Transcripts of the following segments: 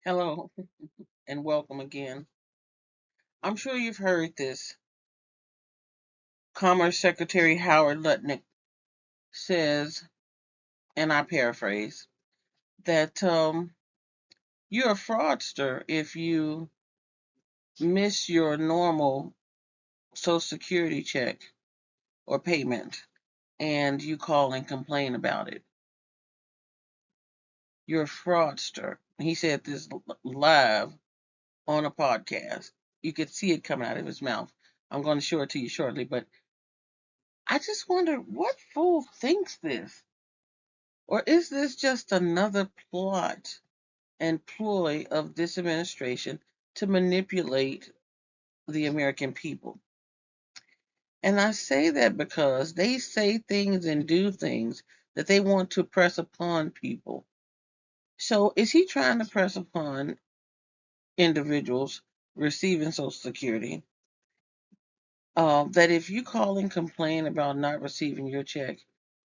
Hello and welcome again. I'm sure you've heard this. Commerce Secretary Howard Lutnick says, and I paraphrase, that you're a fraudster if you miss your normal Social Security check or payment and you call and complain about it. You're a fraudster. He said this live on a podcast. You could see it coming out of his mouth. I'm going to show it to you shortly, but I just wonder what fool thinks this? Or is this just another plot and ploy of this administration to manipulate the American people? And I say that because they say things and do things that they want to press upon people. So is he trying to press upon individuals receiving Social Security that if you call and complain about not receiving your check,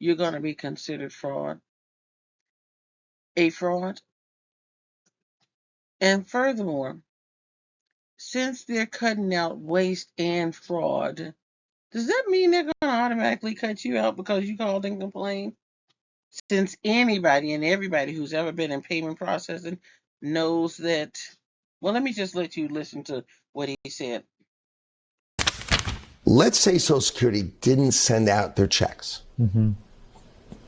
you're going to be considered a fraud? And furthermore, since they're cutting out waste and fraud, does that mean they're going to automatically cut you out because you called and complained? Since anybody and everybody who's ever been in payment processing knows that, well, let me just let you listen to what he said. Let's say Social Security didn't send out their checks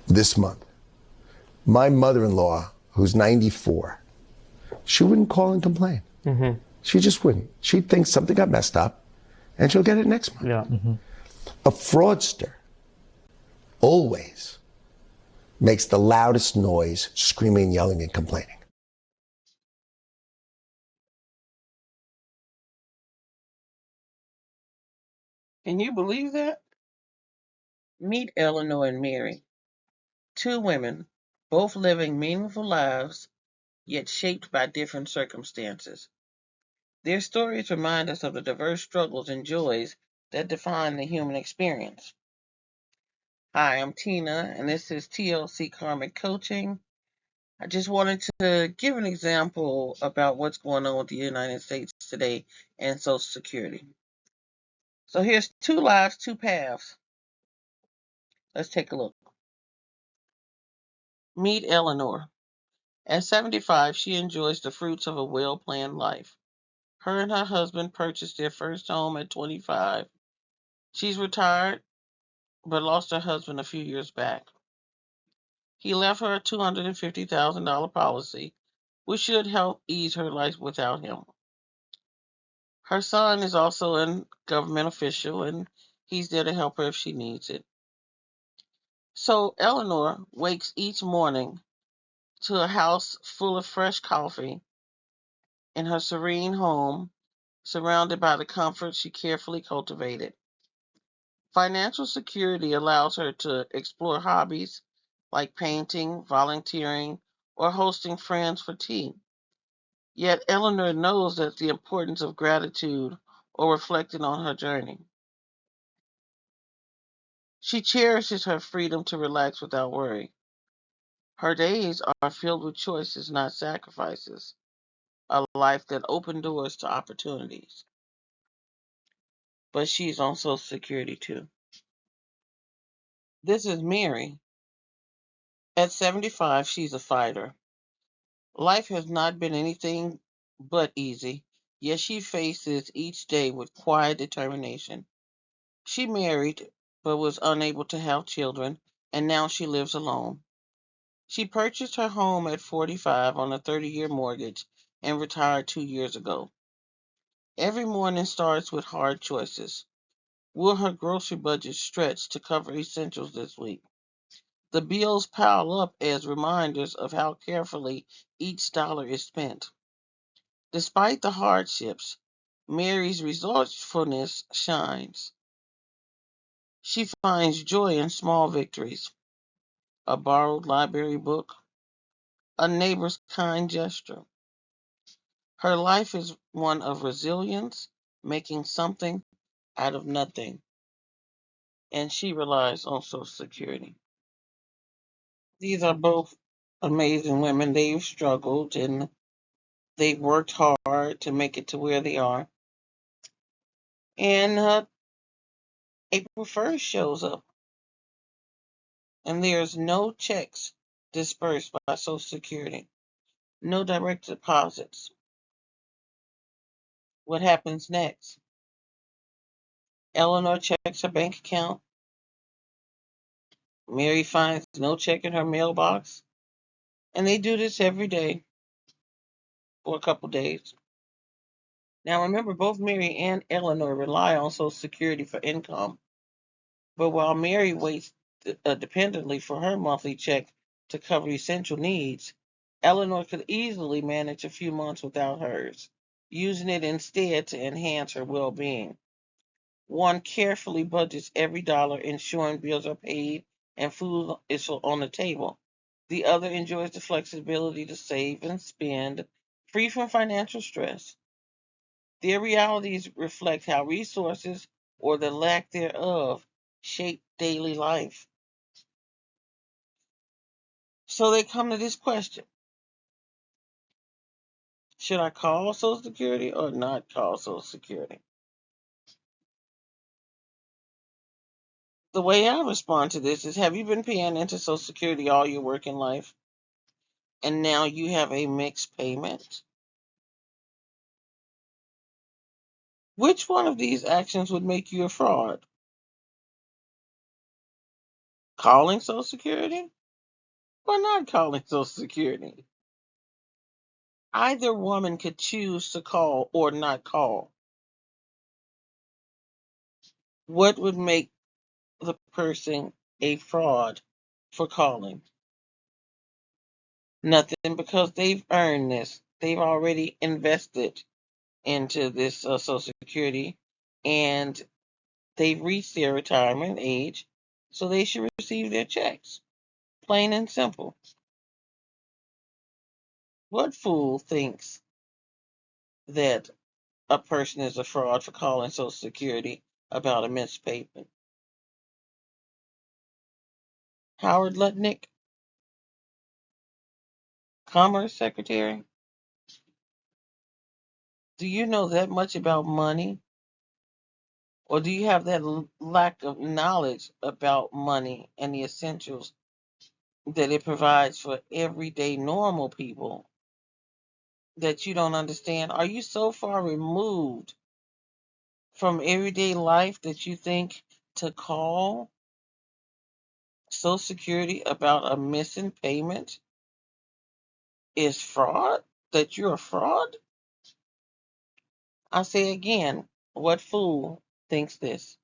this month. My mother-in-law, who's 94, she wouldn't call and complain. She just wouldn't. She'd think something got messed up, and she'll get it next month. Yeah. A fraudster always makes the loudest noise, screaming, yelling, and complaining. Can you believe that? Meet Eleanor and Mary, two women, both living meaningful lives, yet shaped by different circumstances. Their stories remind us of the diverse struggles and joys that define the human experience. Hi, I'm Tina, and this is TLC Karmic Coaching. I just wanted to give an example about what's going on with the United States today and Social Security. So here's two lives, two paths. Let's take a look. Meet Eleanor. At 75, she enjoys the fruits of a well-planned life. Her and her husband purchased their first home at 25. She's retired, but lost her husband a few years back. He left her a $250,000 policy, which should help ease her life without him. Her son is also a government official, and he's there to help her if she needs it. So Eleanor wakes each morning to a house full of fresh coffee in her serene home, surrounded by the comforts she carefully cultivated. Financial security allows her to explore hobbies like painting, volunteering, or hosting friends for tea. Yet Eleanor knows that the importance of gratitude or reflecting on her journey. She cherishes her freedom to relax without worry. Her days are filled with choices, not sacrifices, a life that opens doors to opportunities. But she's on Social Security too. This is Mary. At 75, she's a fighter. Life has not been anything but easy, yet she faces each day with quiet determination. She married, but was unable to have children, and now she lives alone. She purchased her home at 45 on a 30-year mortgage and retired 2 years ago. Every morning starts with hard choices. Will her grocery budget stretch to cover essentials this week? The bills pile up as reminders of how carefully each dollar is spent. Despite the hardships, Mary's resourcefulness shines. She finds joy in small victories: a borrowed library book, a neighbor's kind gesture. Her life is one of resilience, making something out of nothing, and she relies on Social Security. These are both amazing women. They've struggled, and They've worked hard to make it to where they are. And April 1st shows up, and there's no checks dispersed by Social Security, no direct deposits. What happens next? Eleanor checks her bank account. Mary finds no check in her mailbox. And they do this every day for a couple days. Now remember, both Mary and Eleanor rely on Social Security for income. But while Mary waits dependently for her monthly check to cover essential needs, Eleanor could easily manage a few months without hers, using it instead to enhance her well being. One carefully budgets every dollar, ensuring bills are paid and food is on the table. The other enjoys the flexibility to save and spend, free from financial stress. Their realities reflect how resources, or the lack thereof, shape daily life. So they come to this question: should I call Social Security or not call Social Security? The way I respond to this is, have you been paying into Social Security all your working life, and now you have a mixed payment? Which one of these actions would make you a fraud? Calling Social Security or not calling Social Security? Either woman could choose to call or not call. What would make the person a fraud for calling? Nothing, because they've earned this. They've already invested into this Social Security, and they've reached their retirement age, so they should receive their checks. Plain and simple. What fool thinks that a person is a fraud for calling Social Security about a missed payment? Howard Lutnick, Commerce Secretary? Do you know that much about money? Or do you have that lack of knowledge about money and the essentials that it provides for everyday normal people that you don't understand? Are you so far removed from everyday life that you think to call Social Security about a missing payment is fraud? That you're a fraud? I say again, what fool thinks this?